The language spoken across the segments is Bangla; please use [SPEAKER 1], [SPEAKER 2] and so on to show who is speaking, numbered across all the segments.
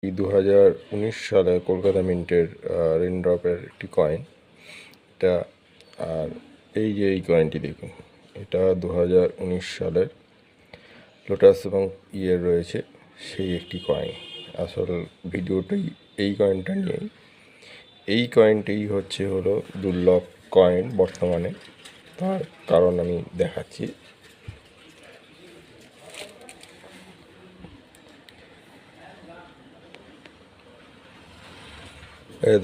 [SPEAKER 1] 2019 সালে কলকাতা মিন্টের রেনড্রপের একটি কয়েন এটা। আর এই কয়েনটি দেখুন, এটা 2019 সালের লোটাস এবং ইয়ের রয়েছে সেই একটি কয়েন। আসল ভিডিওটাই এই কয়েনটা নিয়ে। এই কয়েনটাই হলো দুর্লভ কয়েন বর্তমানে, তার কারণ আমি দেখাচ্ছি।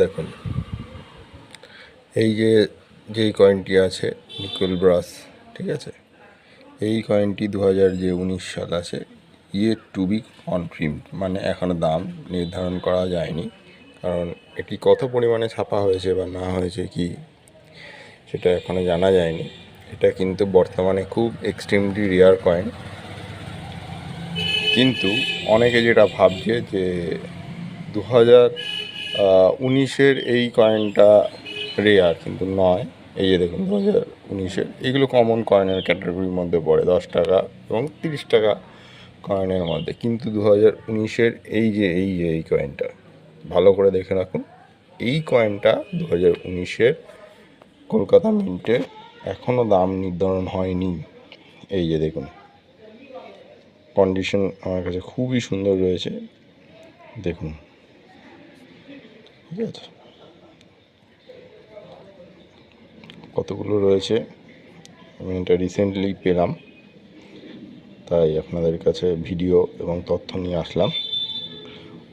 [SPEAKER 1] দেখুন, এই যেই কয়েনটি আছে নিকল ব্রাস, ঠিক আছে, এই কয়েনটি 2019 সাল আছে, টু বি কনফার্মড, মানে এখনও দাম নির্ধারণ করা যায়নি, কারণ এটি কত পরিমাণে ছাপা হয়েছে বা না হয়েছে কি সেটা এখনও জানা যায়নি। এটা কিন্তু বর্তমানে খুব এক্সট্রিমলি রেয়ার কয়েন, কিন্তু অনেকে যেটা ভাবছে যে 2019-এর এই কয়েনটা রেয়ার, কিন্তু নয়। এই যে দেখুন, 2019-এর এইগুলো কমন কয়েনের ক্যাটাগরির মধ্যে পড়ে, 10 টাকা এবং 30 টাকা কয়েনের মধ্যে। কিন্তু 2019-এর এই কয়েনটা ভালো করে দেখে রাখুন। এই কয়েনটা 2019-এর কলকাতা মিন্টের, এখনও দাম নির্ধারণ হয়নি। এই যে দেখুন, কন্ডিশন আমার কাছে খুবই সুন্দর রয়েছে, দেখুন, ঠিক আছে, কতগুলো রয়েছে। আমি এটা রিসেন্টলি পেলাম, তাই আপনাদের কাছে ভিডিও এবং তথ্য নিয়ে আসলাম।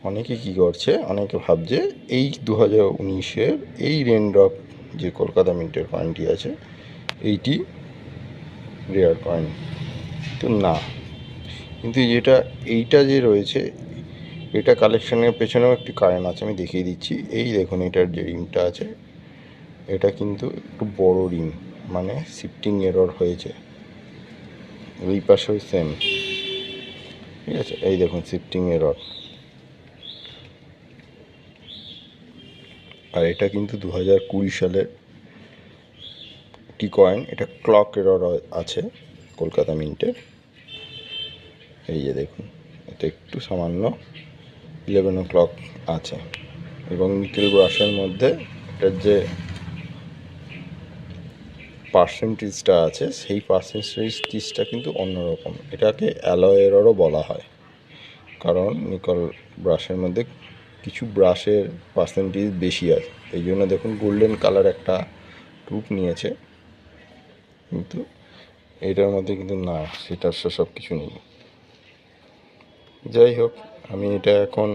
[SPEAKER 1] অনেকে কী করছে, অনেকে ভাবছে এই 2019-এর এই রেনড্রপ যে কলকাতা মিন্টের কয়েনটি আছে এইটি রেয়ার কয়েন, তো না। কিন্তু এইটা যে রয়েছে, এটা কালেকশনের পেছনেও একটি কারণ আছে, আমি দেখিয়ে দিচ্ছি। এই দেখুন, এটার যে রিংটা আছে এটা কিন্তু একটু বড় রিং, মানে শিফটিং এরর হয়েছে। এই পাশেও সেম, ঠিক আছে, এই দেখুন শিফটিং এরর। আর এটা কিন্তু 2020 সালের একটি কয়েন, এটা ক্লক এরর আছে কলকাতা মিন্টের। এই যে দেখুন, এটা একটু সামান্য 11 o'clock আছে, এবং নিকেল ব্রাশের মধ্যে এটার যে পার্সেন্টেজটা আছে সেই পার্সেন্টেজটা কিন্তু অন্যরকম। এটাকে অ্যালয় এররও বলা হয়, কারণ নিকেল ব্রাশের মধ্যে কিছু ব্রাশের পার্সেন্টেজ বেশি আছে। এই জন্য দেখুন গোল্ডেন কালার একটা টুপ নিয়েছে, কিন্তু এটার মধ্যে কিন্তু না, সেটার সব কিছু নেই। যাই হোক, আমি এটা এখন